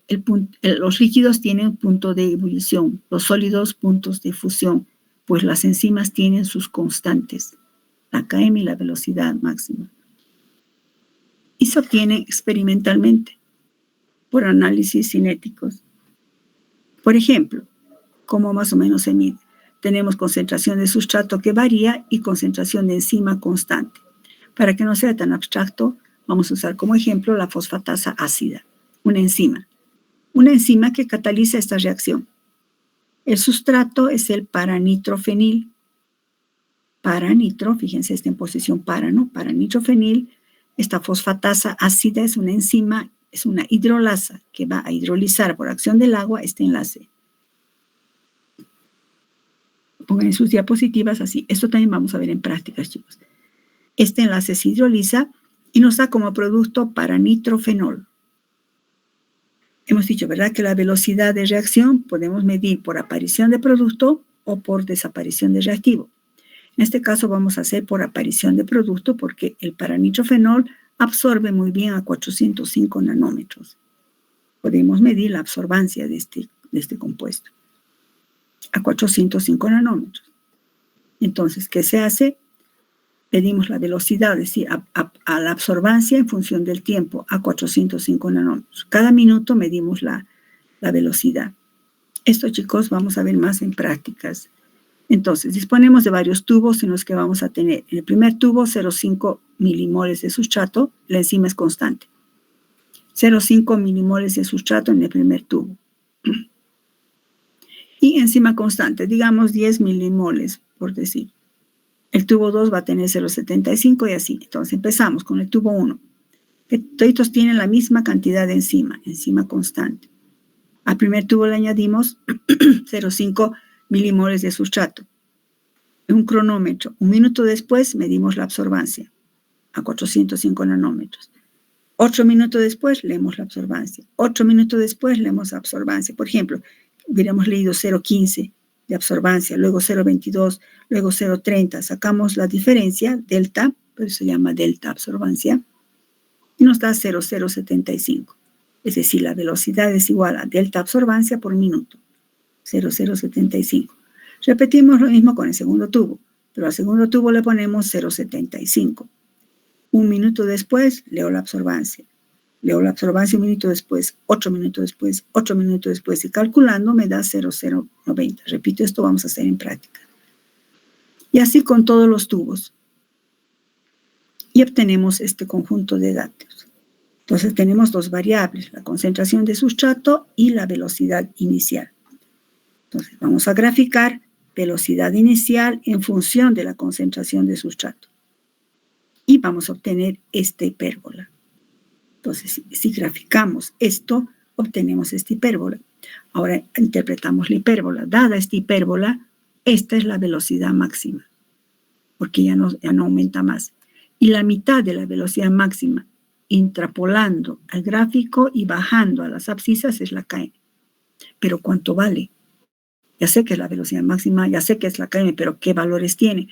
los líquidos tienen punto de ebullición, los sólidos puntos de fusión, pues las enzimas tienen sus constantes, la Km y la velocidad máxima. Y se obtiene experimentalmente por análisis cinéticos. Por ejemplo, ¿cómo más o menos se mide? Tenemos concentración de sustrato que varía y concentración de enzima constante. Para que no sea tan abstracto, vamos a usar como ejemplo la fosfatasa ácida, una enzima que cataliza esta reacción. El sustrato es el paranitrofenil. Fíjense, está en posición para, ¿no? Paranitrofenil. Esta fosfatasa ácida es una enzima, es una hidrolasa que va a hidrolizar por acción del agua este enlace. Pongan en sus diapositivas así. Esto también vamos a ver en prácticas, chicos. Este enlace se hidroliza y nos da como producto paranitrofenol. Hemos dicho, ¿verdad?, que la velocidad de reacción podemos medir por aparición de producto o por desaparición de reactivo. En este caso vamos a hacer por aparición de producto porque el paranitrofenol absorbe muy bien a 405 nanómetros. Podemos medir la absorbancia de este compuesto a 405 nanómetros. Entonces, ¿qué se hace? Pedimos la velocidad, es decir, a la absorbancia en función del tiempo, a 405 nanómetros. Cada minuto medimos la velocidad. Esto, chicos, vamos a ver más en prácticas. Entonces, disponemos de varios tubos en los que vamos a tener, en el primer tubo, 0,5 milimoles de sustrato, la enzima es constante. 0,5 milimoles de sustrato en el primer tubo. Y enzima constante, digamos 10 milimoles, por decir. El tubo 2 va a tener 0,75 y así. Entonces empezamos con el tubo 1. Todos tienen la misma cantidad de enzima constante. Al primer tubo le añadimos 0,5 milimoles de sustrato. En un cronómetro, un minuto después medimos la absorbancia a 405 nanómetros. 8 minutos después leemos la absorbancia. 8 minutos después leemos la absorbancia. Por ejemplo, hubiéramos leído 0,15 de absorbancia, luego 0,22, luego 0,30. Sacamos la diferencia, delta, por eso se llama delta absorbancia, y nos da 0,075. Es decir, la velocidad es igual a delta absorbancia por minuto, 0,075. Repetimos lo mismo con el segundo tubo, pero al segundo tubo le ponemos 0,75. Un minuto después leo la absorbancia. Leo la absorbancia un minuto después, 8 minutos después, 8 minutos después, y calculando me da 0,090. Repito, esto vamos a hacer en práctica. Y así con todos los tubos. Y obtenemos este conjunto de datos. Entonces tenemos dos variables, la concentración de sustrato y la velocidad inicial. Entonces vamos a graficar velocidad inicial en función de la concentración de sustrato. Y vamos a obtener esta hipérbola. Entonces, si graficamos esto, obtenemos esta hipérbola. Ahora interpretamos la hipérbola. Dada esta hipérbola, esta es la velocidad máxima, porque ya no aumenta más. Y la mitad de la velocidad máxima, intrapolando al gráfico y bajando a las abscisas, es la Km. Pero ¿cuánto vale? Ya sé que es la velocidad máxima, ya sé que es la KM, pero ¿qué valores tiene?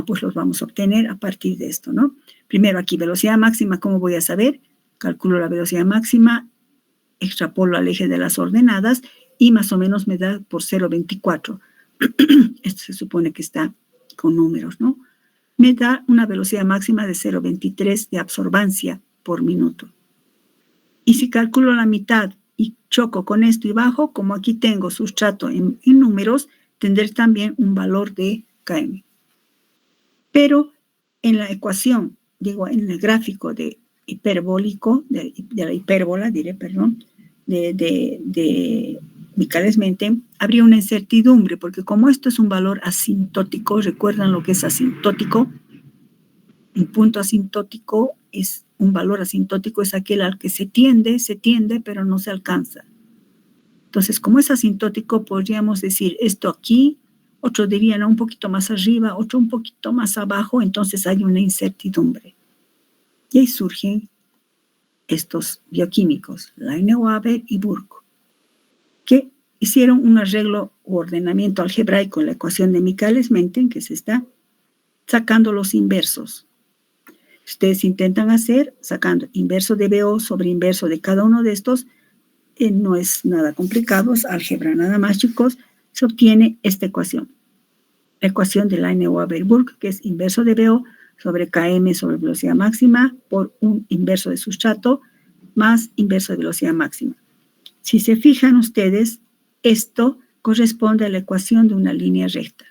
Pues los vamos a obtener a partir de esto, ¿no? Primero aquí, velocidad máxima, ¿cómo voy a saber? Calculo la velocidad máxima, extrapolo al eje de las ordenadas y más o menos me da por 0,24. Esto se supone que está con números, ¿no? Me da una velocidad máxima de 0,23 de absorbancia por minuto. Y si calculo la mitad y choco con esto y bajo, como aquí tengo sustrato en números, tendré también un valor de km. Pero en la ecuación, digo, en el gráfico de hiperbólico, de la hipérbola, diré, perdón, de Michaelis-Menten, habría una incertidumbre, porque como esto es un valor asintótico, ¿recuerdan lo que es asintótico? Un punto asintótico es un valor asintótico, es aquel al que se tiende, pero no se alcanza. Entonces, como es asintótico, podríamos decir esto aquí, otro diría no, un poquito más arriba, otro un poquito más abajo, entonces hay una incertidumbre. Y ahí surgen estos bioquímicos, Leineuhaber y Burke, que hicieron un arreglo u ordenamiento algebraico en la ecuación de Michaelis-Menten, que se está sacando los inversos. Ustedes intentan hacer, sacando inverso de BO sobre inverso de cada uno de estos, no es nada complicado, es álgebra nada más, chicos, se obtiene esta ecuación. La ecuación de Leineuhaber-Burke, que es inverso de BO sobre Km sobre velocidad máxima por un inverso de sustrato más inverso de velocidad máxima. Si se fijan ustedes, esto corresponde a la ecuación de una línea recta,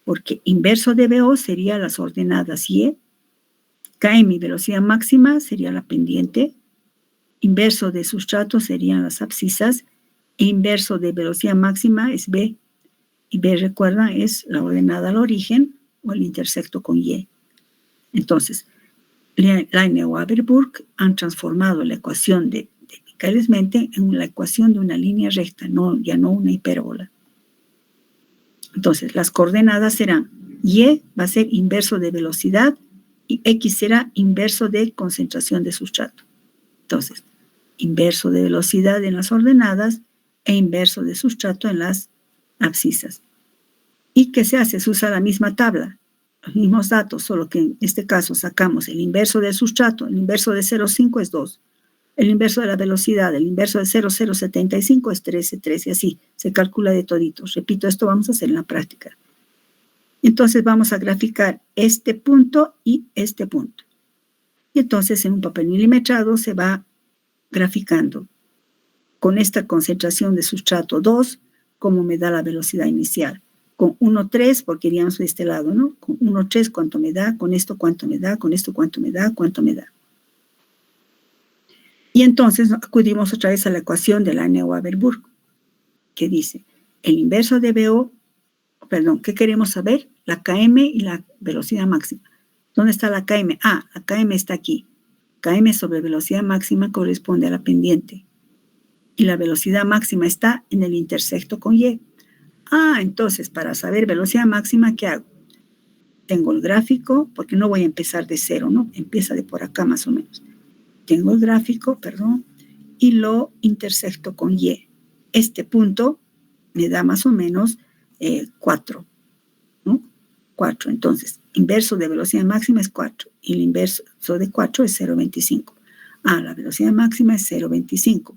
porque inverso de BO sería las ordenadas Y, Km velocidad máxima sería la pendiente, inverso de sustrato serían las abscisas, e inverso de velocidad máxima es B, y B, recuerdan, es la ordenada al origen o el intersecto con Y. Entonces, Leineuhaber-Burke han transformado la ecuación de Michaelis-Menten en la ecuación de una línea recta, ya no una hipérbola. Entonces, las coordenadas serán Y va a ser inverso de velocidad y X será inverso de concentración de sustrato. Entonces, inverso de velocidad en las ordenadas e inverso de sustrato en las abscisas. ¿Y qué se hace? Se usa la misma tabla, los mismos datos, solo que en este caso sacamos el inverso del sustrato, el inverso de 0,5 es 2, el inverso de la velocidad, el inverso de 0,075 es 13, y así se calcula de toditos. Repito, esto vamos a hacer en la práctica. Entonces vamos a graficar este punto y este punto. Y entonces en un papel milimetrado se va graficando con esta concentración de sustrato 2, como me da la velocidad inicial. Con 1,3, porque iríamos de este lado, ¿no? Con 1,3, ¿cuánto me da? Con esto, ¿cuánto me da? Con esto, ¿cuánto me da? ¿Cuánto me da? Y entonces acudimos otra vez a la ecuación de Leineuhaber-Burke, que dice, el inverso de BO, perdón, ¿qué queremos saber? La Km y la velocidad máxima. ¿Dónde está la Km? La Km está aquí. Km sobre velocidad máxima corresponde a la pendiente. Y la velocidad máxima está en el intersecto con Y. Entonces, para saber velocidad máxima, ¿qué hago? Tengo el gráfico, porque no voy a empezar de cero, ¿no? Empieza de por acá más o menos. Tengo el gráfico, y lo intersecto con Y. Este punto me da más o menos 4, ¿no? 4. Entonces, inverso de velocidad máxima es 4 y el inverso de 4 es 0,25. La velocidad máxima es 0,25.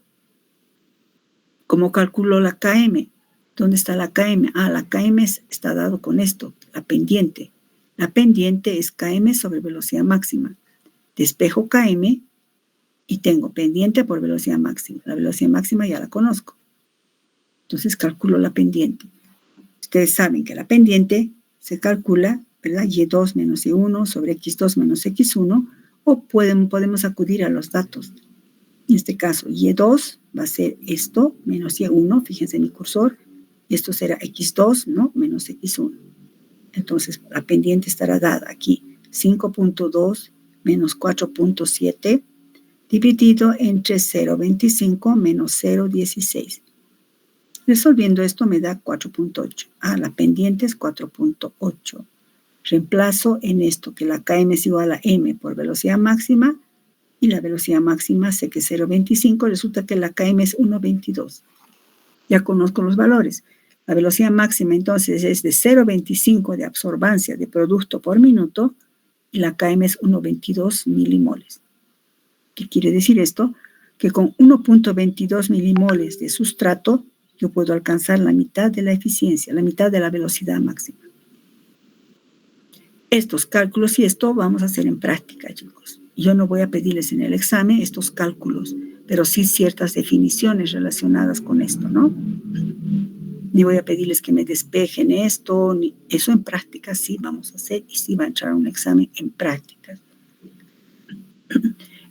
¿Cómo calculo la Km? ¿Dónde está la Km? La Km está dado con esto, la pendiente. La pendiente es Km sobre velocidad máxima. Despejo Km y tengo pendiente por velocidad máxima. La velocidad máxima ya la conozco. Entonces calculo la pendiente. Ustedes saben que la pendiente se calcula, ¿verdad? Y2 menos Y1 sobre X2 menos X1, o podemos acudir a los datos. En este caso, Y2 va a ser esto menos Y1, fíjense en mi cursor, esto será X2, ¿no? Menos X1. Entonces, la pendiente estará dada aquí, 5.2 menos 4.7, dividido entre 0,25 menos 0,16. Resolviendo esto me da 4.8. La pendiente es 4.8. Reemplazo en esto que la Km es igual a M por velocidad máxima, y la velocidad máxima sé que es 0,25, resulta que la Km es 1,22. Ya conozco los valores. La velocidad máxima entonces es de 0,25 de absorbancia de producto por minuto y la Km es 1,22 milimoles. ¿Qué quiere decir esto? Que con 1,22 milimoles de sustrato yo puedo alcanzar la mitad de la eficiencia, la mitad de la velocidad máxima. Estos cálculos y esto vamos a hacer en práctica, chicos. Yo no voy a pedirles en el examen estos cálculos, pero sí ciertas definiciones relacionadas con esto, ¿no? Ni voy a pedirles que me despejen esto, ni eso en práctica sí vamos a hacer y sí va a entrar a un examen en práctica.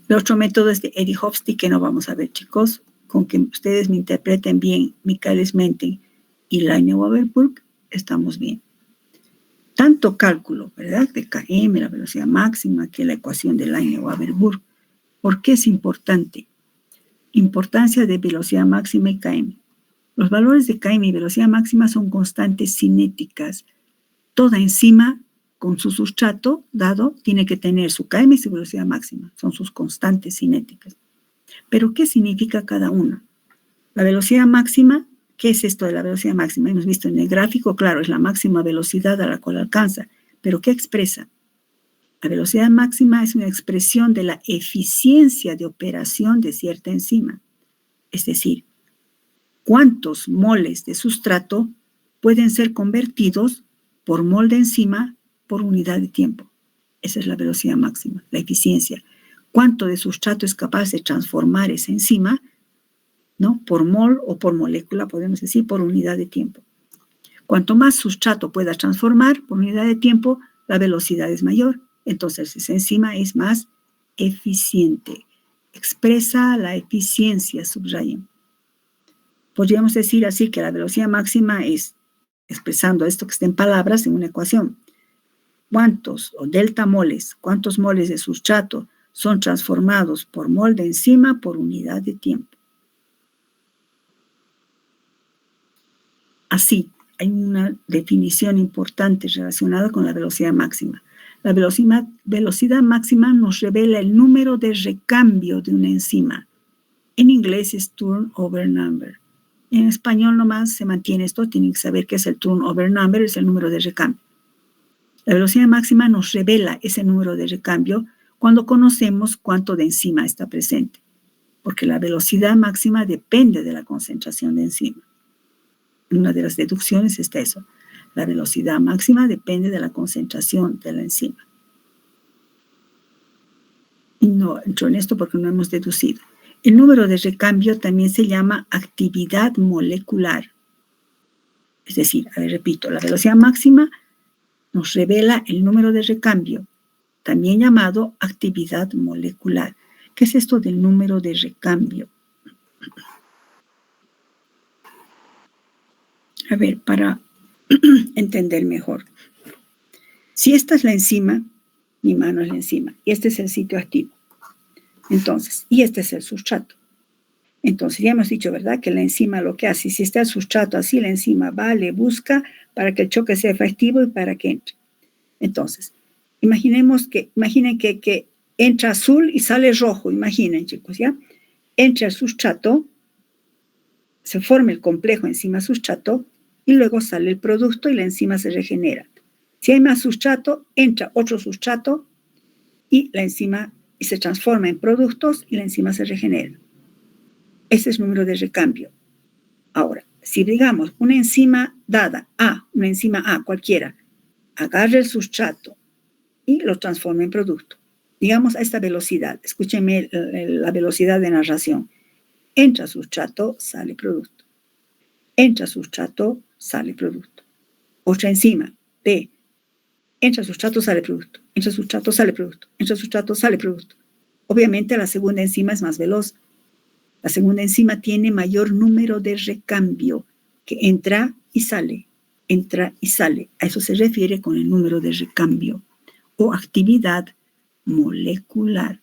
El otro método es de Eddie Hofstee, que no vamos a ver, chicos. Con que ustedes me interpreten bien Michaelis-Menten y Laine-Waberburg, estamos bien. Tanto cálculo, ¿verdad? De Km, la velocidad máxima, que la ecuación de Laine-Waberburg. ¿Por qué es importante? Importancia de velocidad máxima y Km. Los valores de Km y velocidad máxima son constantes cinéticas. Toda enzima con su sustrato dado tiene que tener su Km y su velocidad máxima. Son sus constantes cinéticas. ¿Pero qué significa cada una? La velocidad máxima, ¿qué es esto de la velocidad máxima? Hemos visto en el gráfico, claro, es la máxima velocidad a la cual alcanza. ¿Pero qué expresa? La velocidad máxima es una expresión de la eficiencia de operación de cierta enzima. Es decir, cuántos moles de sustrato pueden ser convertidos por mol de enzima por unidad de tiempo. Esa es la velocidad máxima, la eficiencia. Cuánto de sustrato es capaz de transformar esa enzima, ¿no? Por mol o por molécula, podemos decir, por unidad de tiempo. Cuanto más sustrato pueda transformar por unidad de tiempo, la velocidad es mayor. Entonces, esa enzima es más eficiente. Expresa la eficiencia, subrayen. Podríamos decir así que la velocidad máxima es, expresando esto que está en palabras, en una ecuación, cuántos o delta moles, cuántos moles de sustrato son transformados por mol de enzima por unidad de tiempo. Así, hay una definición importante relacionada con la velocidad máxima. La velocidad máxima nos revela el número de recambio de una enzima. En inglés es turnover number. En español nomás se mantiene esto, tienen que saber qué es el turnover number, es el número de recambio. La velocidad máxima nos revela ese número de recambio cuando conocemos cuánto de enzima está presente, porque la velocidad máxima depende de la concentración de enzima. Una de las deducciones está eso. La velocidad máxima depende de la concentración de la enzima. Y no entro en esto porque no hemos deducido. El número de recambio también se llama actividad molecular. Es decir, a ver, repito, la velocidad máxima nos revela el número de recambio, también llamado actividad molecular. ¿Qué es esto del número de recambio? A ver, para entender mejor. Si esta es la enzima, mi mano es la enzima, y este es el sitio activo. Entonces, y este es el sustrato. Entonces, ya hemos dicho, ¿verdad? Que la enzima lo que hace, si está el sustrato así, la enzima va, le busca para que el choque sea efectivo y para que entre. Entonces, imaginen que entra azul y sale rojo, imaginen, chicos, ¿ya? Entra el sustrato, se forma el complejo enzima-sustrato y luego sale el producto y la enzima se regenera. Si hay más sustrato, entra otro sustrato y la enzima se transforma en productos y la enzima se regenera. Ese es el número de recambio. Ahora, si digamos una enzima dada A, una enzima A cualquiera, agarra el sustrato y lo transforma en producto. Digamos a esta velocidad, escúchenme la velocidad de narración. Entra sustrato, sale producto. Entra sustrato, sale producto. Otra enzima, B. Entra sustrato, sale producto. Entra sustrato, sale producto. Entra sustrato, sale producto. Obviamente la segunda enzima es más veloz. La segunda enzima tiene mayor número de recambio, que entra y sale. Entra y sale. A eso se refiere con el número de recambio o actividad molecular.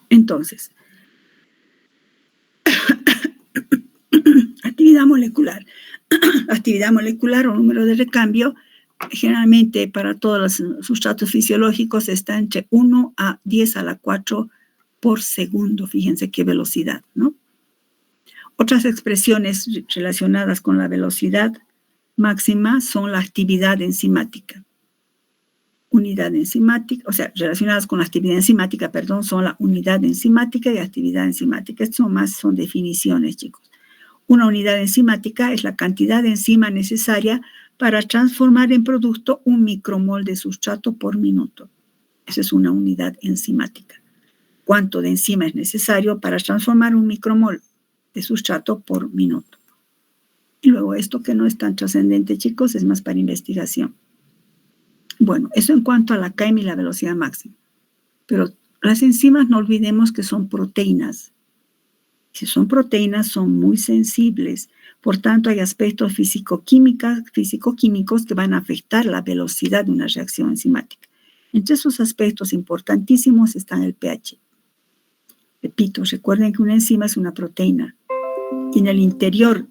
Entonces, actividad molecular. Actividad molecular o número de recambio Generalmente para todos los sustratos fisiológicos está entre 1 a 10 a la 4 por segundo. Fíjense qué velocidad, ¿no? Otras expresiones relacionadas con la velocidad máxima son la actividad enzimática. Unidad enzimática, o sea, relacionadas con la actividad enzimática, perdón, son la unidad enzimática y actividad enzimática. Estas son definiciones, chicos. Una unidad enzimática es la cantidad de enzima necesaria para transformar en producto un micromol de sustrato por minuto. Esa es una unidad enzimática. ¿Cuánto de enzima es necesario para transformar un micromol de sustrato por minuto? Y luego esto que no es tan trascendente, chicos, es más para investigación. Bueno, eso en cuanto a la KM y la velocidad máxima. Pero las enzimas no olvidemos que son proteínas. Si son proteínas, son muy sensibles. Por tanto, hay aspectos físico-químicos que van a afectar la velocidad de una reacción enzimática. Entre esos aspectos importantísimos están el pH. Repito, recuerden que una enzima es una proteína. Y en el interior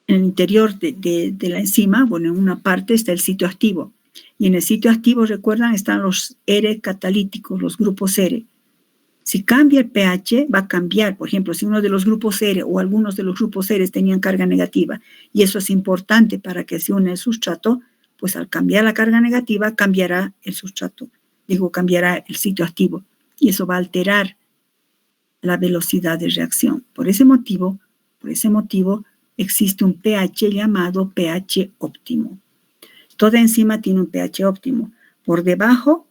en el interior de la enzima, bueno, en una parte está el sitio activo. Y en el sitio activo, recuerdan, están los R catalíticos, los grupos R. Si cambia el pH, va a cambiar. Por ejemplo, si uno de los grupos R o algunos de los grupos R tenían carga negativa, y eso es importante para que se une el sustrato, pues al cambiar la carga negativa, cambiará el sustrato. Cambiará el sitio activo. Y eso va a alterar la velocidad de reacción. Por ese motivo, existe un pH llamado pH óptimo. Toda enzima tiene un pH óptimo. Por debajo,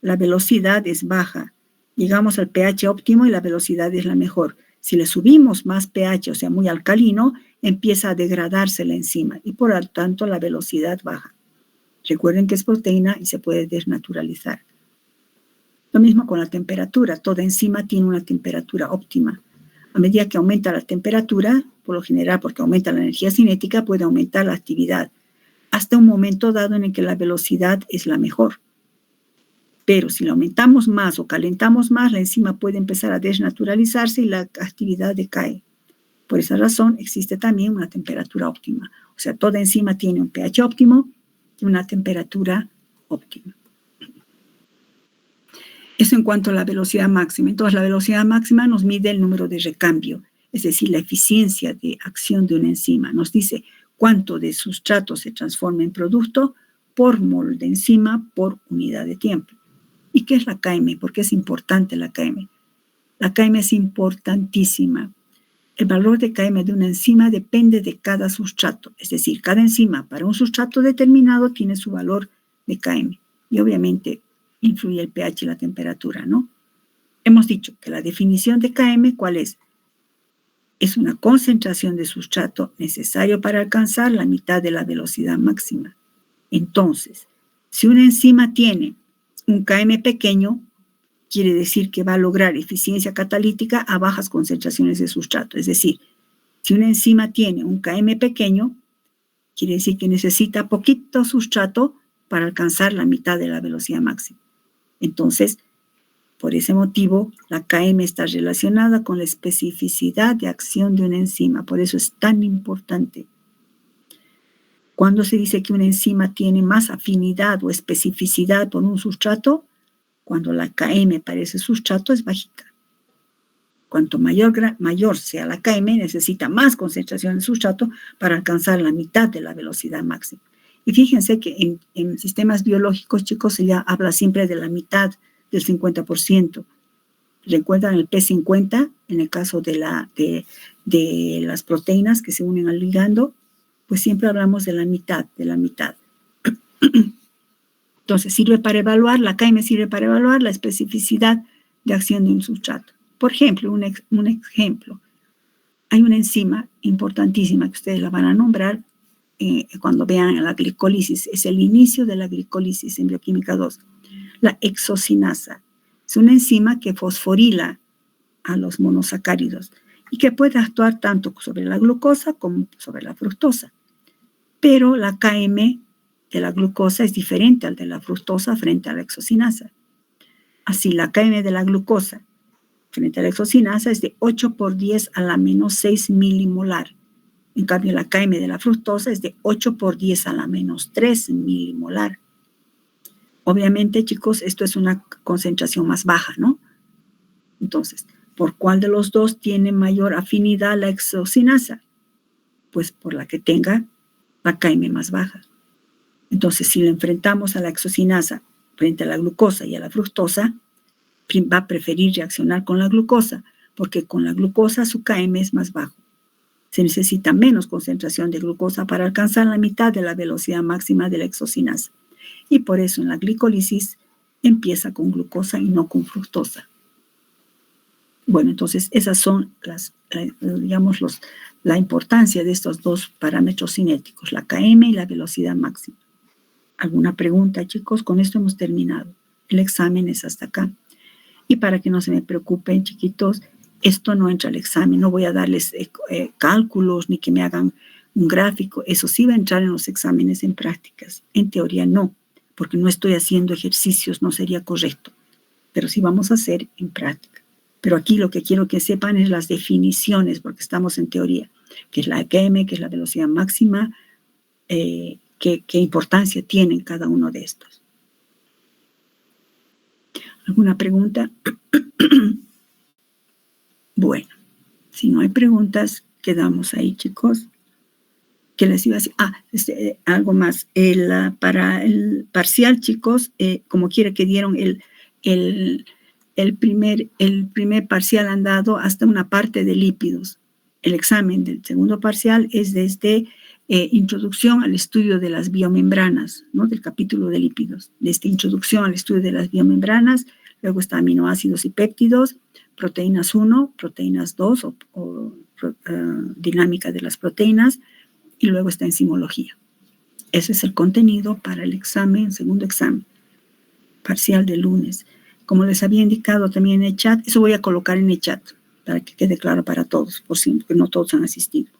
la velocidad es baja. Llegamos al pH óptimo y la velocidad es la mejor. Si le subimos más pH, o sea, muy alcalino, empieza a degradarse la enzima y por lo tanto la velocidad baja. Recuerden que es proteína y se puede desnaturalizar. Lo mismo con la temperatura. Toda enzima tiene una temperatura óptima. A medida que aumenta la temperatura, por lo general porque aumenta la energía cinética, puede aumentar la actividad hasta un momento dado en el que la velocidad es la mejor. Pero si la aumentamos más o calentamos más, la enzima puede empezar a desnaturalizarse y la actividad decae. Por esa razón existe también una temperatura óptima. O sea, toda enzima tiene un pH óptimo y una temperatura óptima. Eso en cuanto a la velocidad máxima. Entonces, la velocidad máxima nos mide el número de recambio, es decir, la eficiencia de acción de una enzima. Nos dice cuánto de sustrato se transforma en producto por mol de enzima por unidad de tiempo. ¿Y qué es la KM? ¿Por qué es importante la KM? La KM es importantísima. El valor de KM de una enzima depende de cada sustrato. Es decir, cada enzima para un sustrato determinado tiene su valor de KM. Y obviamente influye el pH y la temperatura, ¿no? Hemos dicho que la definición de KM, ¿cuál es? Es una concentración de sustrato necesario para alcanzar la mitad de la velocidad máxima. Entonces, si una enzima tiene un KM pequeño, quiere decir que va a lograr eficiencia catalítica a bajas concentraciones de sustrato. Es decir, si una enzima tiene un KM pequeño, quiere decir que necesita poquito sustrato para alcanzar la mitad de la velocidad máxima. Entonces, por ese motivo, la KM está relacionada con la especificidad de acción de una enzima. Por eso es tan importante. Cuando se dice que una enzima tiene más afinidad o especificidad por un sustrato, cuando la KM para ese sustrato es bajita. Cuanto mayor sea la KM, necesita más concentración de sustrato para alcanzar la mitad de la velocidad máxima. Y fíjense que en sistemas biológicos, chicos, se ya habla siempre de la mitad del 50%. ¿Recuerdan el P50? En el caso de las proteínas que se unen al ligando, pues siempre hablamos de la mitad, Entonces, la KM sirve para evaluar la especificidad de acción de un sustrato. Por ejemplo, un ejemplo. Hay una enzima importantísima que ustedes la van a nombrar cuando vean la glicólisis. Es el inicio de la glicólisis en bioquímica 2. La hexocinasa. Es una enzima que fosforila a los monosacáridos y que puede actuar tanto sobre la glucosa como sobre la fructosa. Pero la KM de la glucosa es diferente al de la fructosa frente a la hexocinasa. Así, la KM de la glucosa frente a la hexocinasa es de 8 por 10 a la menos 6 milimolar. En cambio, la Km de la fructosa es de 8 por 10 a la menos 3 milimolar. Obviamente, chicos, esto es una concentración más baja, ¿no? Entonces, ¿por cuál de los dos tiene mayor afinidad la hexocinasa? Pues por la que tenga la Km más baja. Entonces, si le enfrentamos a la hexocinasa frente a la glucosa y a la fructosa, va a preferir reaccionar con la glucosa, porque con la glucosa su Km es más bajo. Se necesita menos concentración de glucosa para alcanzar la mitad de la velocidad máxima de la hexocinasa. Y por eso en la glicólisis empieza con glucosa y no con fructosa. Bueno, entonces esas son la importancia de estos dos parámetros cinéticos, la Km y la velocidad máxima. ¿Alguna pregunta, chicos? Con esto hemos terminado. El examen es hasta acá. Y para que no se me preocupen, chiquitos, esto no entra al examen. No voy a darles cálculos ni que me hagan un gráfico. Eso sí va a entrar en los exámenes en prácticas. En teoría no, porque no estoy haciendo ejercicios, no sería correcto. Pero sí vamos a hacer en práctica. Pero aquí lo que quiero que sepan es las definiciones, porque estamos en teoría, que es la Km, que es la velocidad máxima, qué importancia tienen cada uno de estos. ¿Alguna pregunta? Bueno, si no hay preguntas, quedamos ahí, chicos. ¿Qué les iba a decir? Algo más. Para el parcial, chicos, como quiera que dieron el primer parcial han dado hasta una parte de lípidos. El examen del segundo parcial es desde introducción al estudio de las biomembranas, ¿no? Del capítulo de lípidos. Desde introducción al estudio de las biomembranas, luego está aminoácidos y péptidos, proteínas 1, proteínas 2 o dinámica de las proteínas, y luego está enzimología. Ese es el contenido para el examen, segundo examen, parcial de lunes. Como les había indicado también en el chat, eso voy a colocar en el chat para que quede claro para todos, por si no todos han asistido.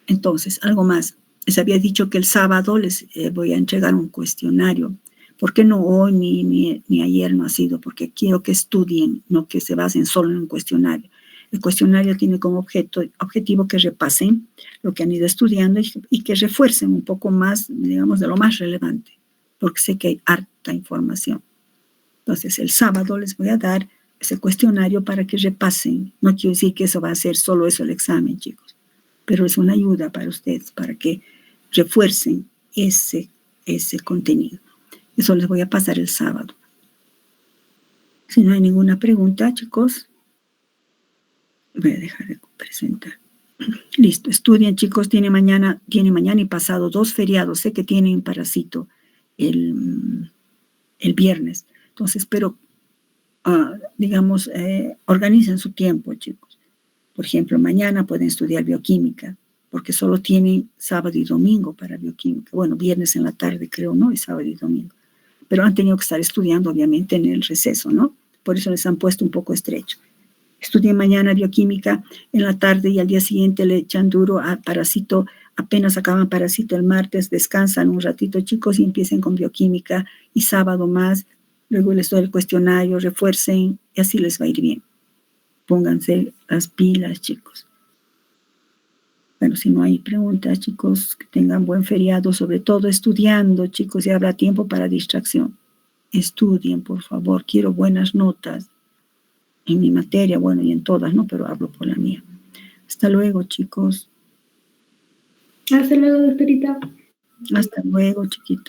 Entonces, algo más. Les había dicho que el sábado les voy a entregar un cuestionario. ¿Por qué no hoy ni ayer no ha sido? Porque quiero que estudien, no que se basen solo en un cuestionario. El cuestionario tiene como objetivo que repasen lo que han ido estudiando y que refuercen un poco más, digamos, de lo más relevante, porque sé que hay harta información. Entonces, el sábado les voy a dar ese cuestionario para que repasen. No quiero decir que eso va a ser solo eso el examen, chicos, pero es una ayuda para ustedes, para que refuercen ese contenido. Eso les voy a pasar el sábado. Si no hay ninguna pregunta, chicos, voy a dejar de presentar. Listo, estudien, chicos. Tiene mañana y pasado 2 feriados. Sé que tienen parásito el viernes. Entonces, pero, organicen su tiempo, chicos. Por ejemplo, mañana pueden estudiar bioquímica, porque solo tienen sábado y domingo para bioquímica. Bueno, viernes en la tarde, creo, ¿no? Y sábado y domingo. Pero han tenido que estar estudiando, obviamente, en el receso, ¿no? Por eso les han puesto un poco estrecho. Estudien mañana bioquímica en la tarde y al día siguiente le echan duro a parásito. Apenas acaban parásito el martes, descansan un ratito, chicos, y empiecen con bioquímica. Y sábado más, luego les doy el cuestionario, refuercen y así les va a ir bien. Pónganse las pilas, chicos. Bueno, si no hay preguntas, chicos, que tengan buen feriado, sobre todo estudiando, chicos, y habrá tiempo para distracción. Estudien, por favor, quiero buenas notas en mi materia, bueno, y en todas, ¿no? Pero hablo por la mía. Hasta luego, chicos. Hasta luego, doctorita. Hasta luego, chiquitos.